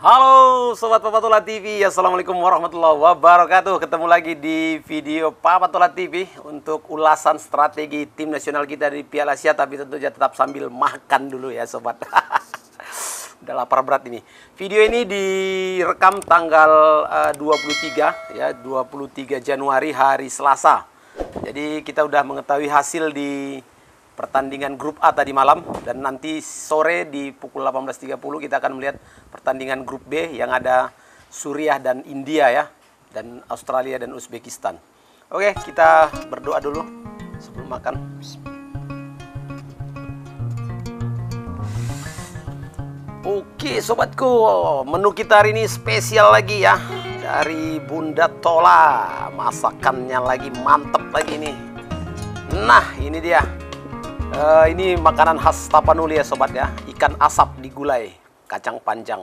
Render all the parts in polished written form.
Halo Sobat Papatola TV, Assalamualaikum warahmatullahi wabarakatuh. Ketemu lagi di video Papatola TV untuk ulasan strategi tim nasional kita di Piala Asia. Tapi tentunya tetap sambil makan dulu ya Sobat. Udah lapar berat ini. Video ini direkam tanggal 23 ya, 23 Januari hari Selasa. Jadi kita udah mengetahui hasil di pertandingan grup A tadi malam, dan nanti sore di pukul 18.30 kita akan melihat pertandingan grup B yang ada Suriah dan India ya, dan Australia dan Uzbekistan. Oke, kita berdoa dulu sebelum makan. Oke sobatku, menu kita hari ini spesial lagi ya, dari Bunda Tola. Masakannya lagi mantep lagi nih. Nah ini dia. Ini makanan khas Tapanuli ya sobat ya, ikan asap digulai, kacang panjang.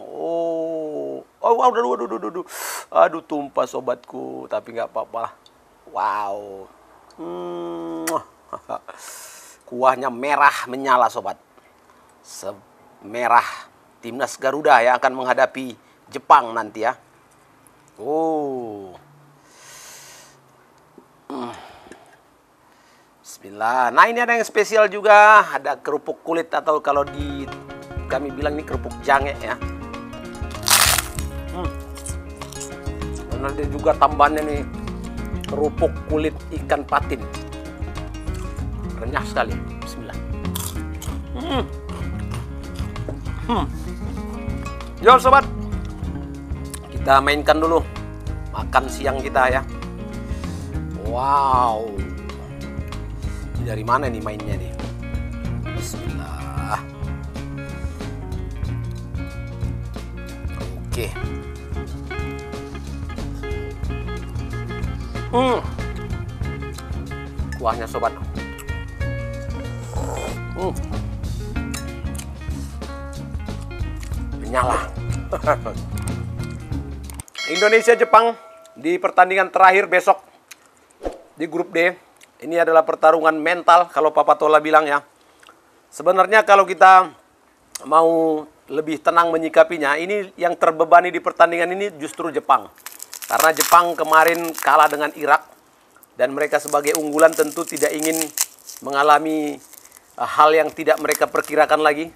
Aduh tumpah sobatku, tapi nggak apa-apa. Wow, kuahnya merah menyala sobat, merah timnas Garuda yang akan menghadapi Jepang nanti ya. Bismillah. Nah ini ada yang spesial juga, ada kerupuk kulit atau kalau di kami bilang ini kerupuk jange ya. Dan ada juga tambahannya nih kerupuk kulit ikan patin, renyah sekali. Bismillah. Yo sobat, kita mainkan dulu makan siang kita ya. Wow, dari mana nih mainnya nih? Bismillah. Oke. Kuahnya sobat. Menyala. Indonesia Jepang di pertandingan terakhir besok di grup D. Ini adalah pertarungan mental kalau Papa Tola bilang ya. Sebenarnya kalau kita mau lebih tenang menyikapinya, ini yang terbebani di pertandingan ini justru Jepang. Karena Jepang kemarin kalah dengan Irak, dan mereka sebagai unggulan tentu tidak ingin mengalami hal yang tidak mereka perkirakan lagi,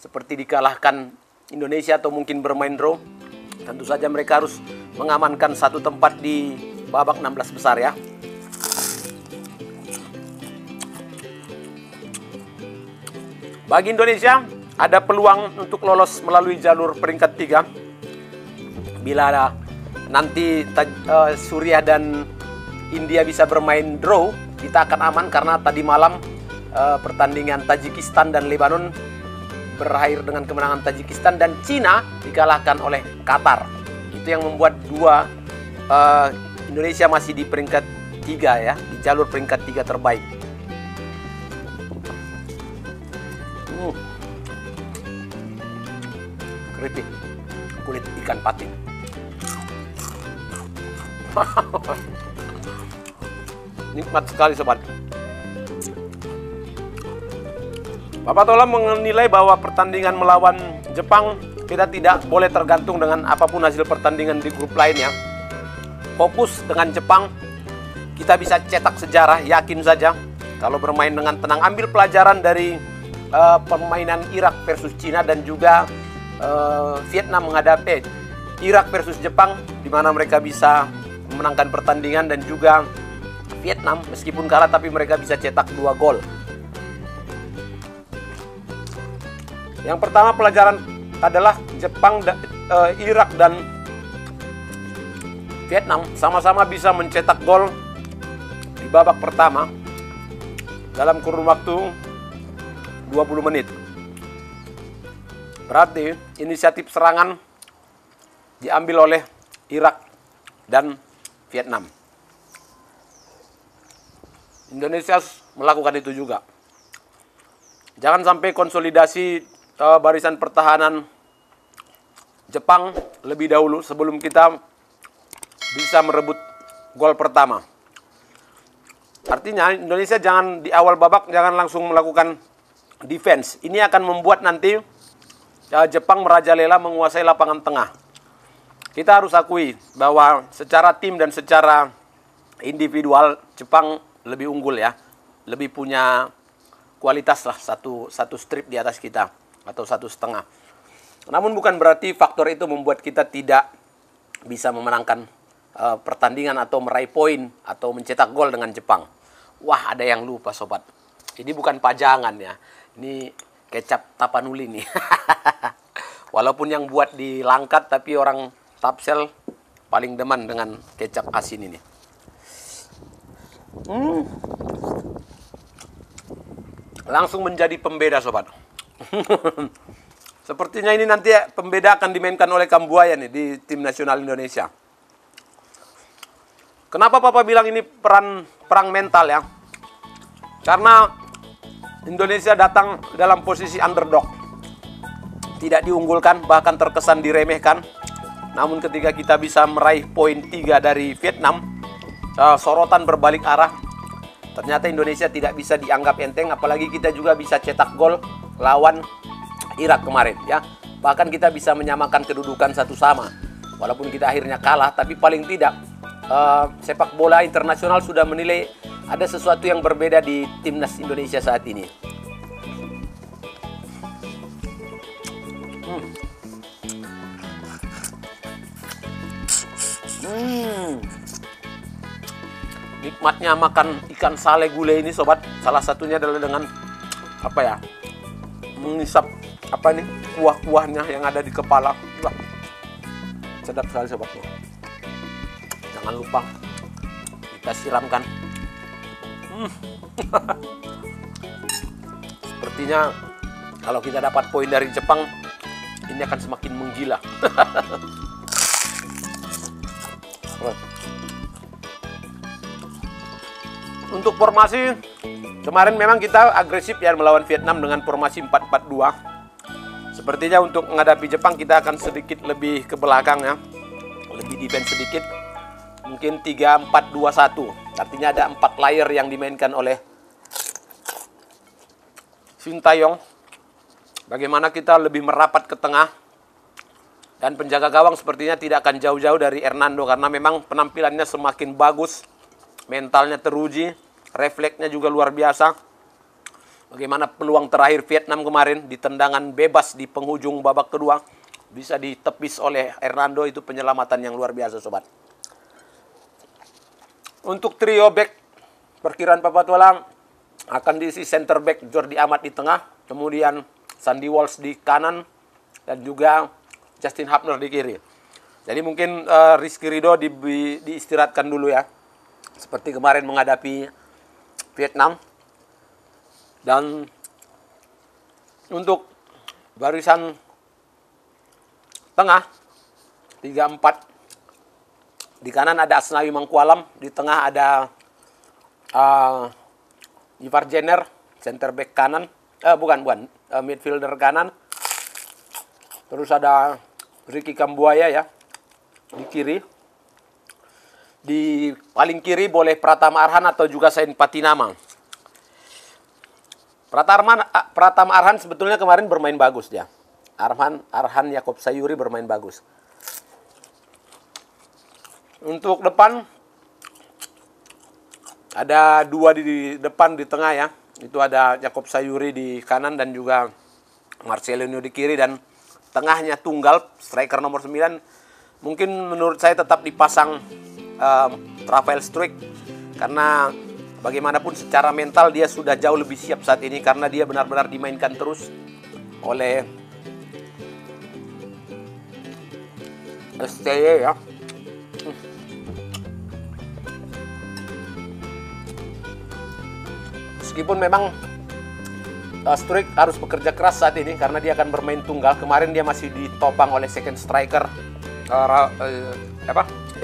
seperti dikalahkan Indonesia atau mungkin bermain draw. Tentu saja mereka harus mengamankan satu tempat di babak 16 besar ya. Bagi Indonesia ada peluang untuk lolos melalui jalur peringkat 3. Bila ada nanti Suriah dan India bisa bermain draw, kita akan aman karena tadi malam pertandingan Tajikistan dan Lebanon berakhir dengan kemenangan Tajikistan, dan Cina dikalahkan oleh Qatar. Itu yang membuat Indonesia masih di peringkat 3 ya, di jalur peringkat 3 terbaik. Keripik kulit ikan patin. Nikmat sekali sobat. Papa Tola menilai bahwa pertandingan melawan Jepang kita tidak boleh tergantung dengan apapun hasil pertandingan di grup lainnya. Fokus dengan Jepang, kita bisa cetak sejarah, yakin saja. Kalau bermain dengan tenang, ambil pelajaran dari permainan Irak versus Cina dan juga Vietnam menghadapi Irak versus Jepang, di mana mereka bisa memenangkan pertandingan, dan juga Vietnam meskipun kalah tapi mereka bisa cetak 2 gol. Yang pertama pelajaran adalah Jepang, Irak dan Vietnam sama-sama bisa mencetak gol di babak pertama dalam kurun waktu 20 menit. Berarti inisiatif serangan diambil oleh Irak dan Vietnam. Indonesia melakukan itu juga. Jangan sampai konsolidasi barisan pertahanan Jepang lebih dahulu sebelum kita bisa merebut gol pertama. Artinya Indonesia jangan di awal babak jangan langsung melakukan defense. Ini akan membuat nanti Jepang merajalela menguasai lapangan tengah. Kita harus akui bahwa secara tim dan secara individual Jepang lebih unggul ya, lebih punya kualitas lah, satu strip di atas kita atau 1,5. Namun bukan berarti faktor itu membuat kita tidak bisa memenangkan pertandingan atau meraih poin atau mencetak gol dengan Jepang. Wah, ada yang lupa sobat. Ini bukan pajangan ya, ini kecap Tapanuli nih. Walaupun yang buat di Langkat, tapi orang Tapsel paling demen dengan kecap asin ini. Langsung menjadi pembeda sobat. Sepertinya ini nanti pembeda akan dimainkan oleh Kambuaya nih di tim nasional Indonesia. Kenapa Papa bilang ini perang mental ya? Karena Indonesia datang dalam posisi underdog. Tidak diunggulkan, bahkan terkesan diremehkan. Namun ketika kita bisa meraih poin 3 dari Vietnam, sorotan berbalik arah. Ternyata Indonesia tidak bisa dianggap enteng, apalagi kita juga bisa cetak gol lawan Irak kemarin ya. Bahkan kita bisa menyamakan kedudukan 1-1. Walaupun kita akhirnya kalah, tapi paling tidak sepak bola internasional sudah menilai ada sesuatu yang berbeda di timnas Indonesia saat ini. Nikmatnya makan ikan sale gulai ini sobat. Salah satunya adalah dengan apa ya, mengisap apa nih, kuah-kuahnya yang ada di kepala. Wah, sedap sekali sobat. Jangan lupa kita siramkan. Sepertinya kalau kita dapat poin dari Jepang, ini akan semakin menggila. Untuk formasi, kemarin memang kita agresif ya melawan Vietnam dengan formasi 4-4-2. Sepertinya untuk menghadapi Jepang kita akan sedikit lebih ke belakang ya. Lebih defense sedikit. Mungkin 3-4-2-1. Artinya ada 4 layer yang dimainkan oleh Sintayong. Bagaimana kita lebih merapat ke tengah. Dan penjaga gawang sepertinya tidak akan jauh-jauh dari Hernando. Karena memang penampilannya semakin bagus. Mentalnya teruji, refleksnya juga luar biasa. Bagaimana peluang terakhir Vietnam kemarin di tendangan bebas di penghujung babak kedua bisa ditepis oleh Hernando, itu penyelamatan yang luar biasa sobat. Untuk trio back, perkiraan Papa Tuala akan diisi center back Jordi Amat di tengah, kemudian Sandy Walsh di kanan dan juga Justin Hubner di kiri. Jadi mungkin Rizky Ridho diistirahatkan dulu ya. Seperti kemarin menghadapi Vietnam. Dan untuk barisan tengah 3-4, di kanan ada Asnawi Mangkualam, di tengah ada Ivar Jenner, center back kanan, midfielder kanan. Terus ada Ricky Kambuaya ya di kiri. Di paling kiri boleh Pratama Arhan atau juga Sain Patinama. Pratama Arhan sebetulnya kemarin bermain bagus dia. Arhan Yakob Sayuri bermain bagus. Untuk depan ada 2 di depan, di tengah ya. Itu ada Yakob Sayuri di kanan dan juga Marcelino di kiri, dan tengahnya tunggal striker nomor 9. Mungkin menurut saya tetap dipasang Rafael Struijk, karena bagaimanapun secara mental dia sudah jauh lebih siap saat ini, karena dia benar-benar dimainkan terus oleh STY ya. Meskipun memang Struijk harus bekerja keras saat ini karena dia akan bermain tunggal. Kemarin dia masih ditopang oleh second striker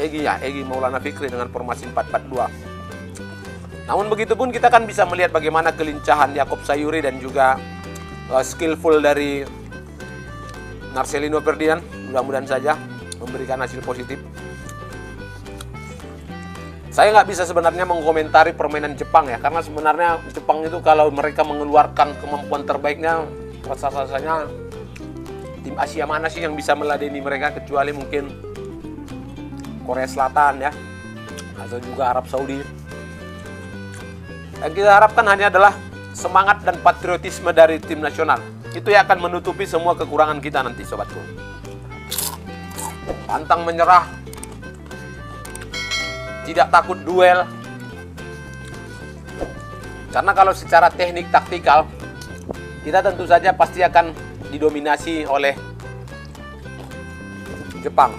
Egy Maulana Fikri dengan formasi 4-4-2. Namun begitu pun kita kan bisa melihat bagaimana kelincahan Yakob Sayuri dan juga skillful dari Marcelino Ferdinand. Mudah-mudahan saja memberikan hasil positif. Saya nggak bisa sebenarnya mengomentari permainan Jepang ya, karena sebenarnya Jepang itu kalau mereka mengeluarkan kemampuan terbaiknya, rasa-rasanya tim Asia mana sih yang bisa meladeni mereka kecuali mungkin Korea Selatan ya, atau juga Arab Saudi. Yang kita harapkan hanya adalah semangat dan patriotisme dari tim nasional. Itu yang akan menutupi semua kekurangan kita nanti, sobatku. Pantang menyerah, tidak takut duel. Karena kalau secara teknik taktikal, kita tentu saja pasti akan didominasi oleh Jepang.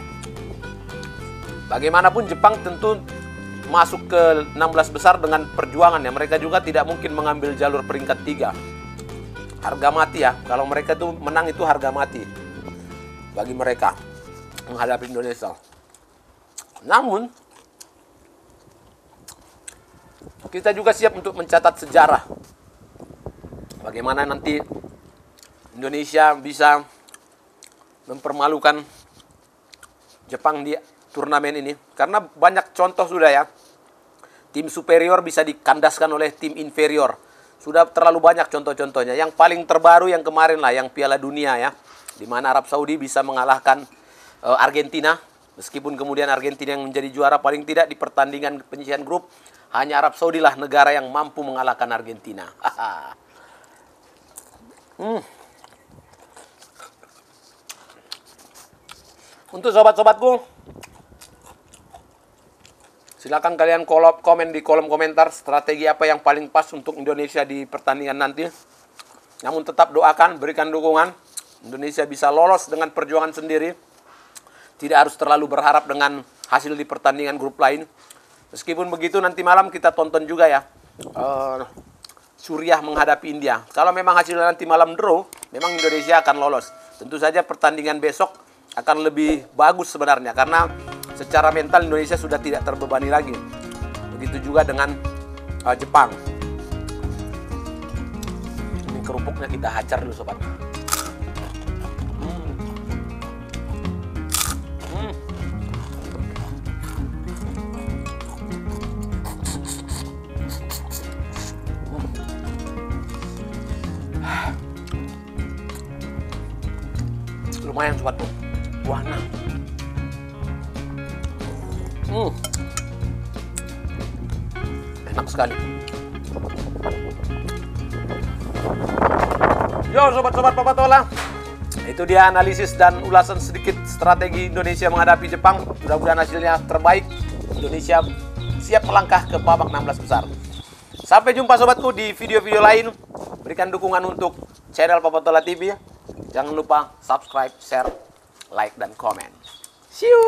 Bagaimanapun Jepang tentu masuk ke 16 besar dengan perjuangan ya. Mereka juga tidak mungkin mengambil jalur peringkat 3. Harga mati ya. Kalau mereka tuh menang itu harga mati bagi mereka menghadapi Indonesia. Namun kita juga siap untuk mencatat sejarah. Bagaimana nanti Indonesia bisa mempermalukan Jepang di turnamen ini. Karena banyak contoh sudah ya. Tim superior bisa dikandaskan oleh tim inferior. Sudah terlalu banyak contoh-contohnya. Yang paling terbaru yang kemarin lah, yang Piala Dunia ya. Di mana Arab Saudi bisa mengalahkan Argentina. Meskipun kemudian Argentina yang menjadi juara, paling tidak di pertandingan penyisihan grup, hanya Arab Saudi lah negara yang mampu mengalahkan Argentina. Untuk sobat-sobatku, silakan kalian komen di kolom komentar strategi apa yang paling pas untuk Indonesia di pertandingan nanti. Namun tetap doakan, berikan dukungan. Indonesia bisa lolos dengan perjuangan sendiri. Tidak harus terlalu berharap dengan hasil di pertandingan grup lain. Meskipun begitu nanti malam kita tonton juga ya. Suriah menghadapi India. Kalau memang hasilnya nanti malam draw, memang Indonesia akan lolos. Tentu saja pertandingan besok akan lebih bagus sebenarnya. Karena secara mental Indonesia sudah tidak terbebani lagi. Begitu juga dengan Jepang. Ini kerupuknya kita hajar dulu sobat. Lumayan sobatku. Warna. Enak sekali. Yo sobat-sobat Papatola, itu dia analisis dan ulasan sedikit strategi Indonesia menghadapi Jepang. Mudah-mudahan hasilnya terbaik. Indonesia siap melangkah ke babak 16 besar. Sampai jumpa sobatku di video-video lain. Berikan dukungan untuk channel Papatola TV. Jangan lupa subscribe, share, like, dan komen. See you.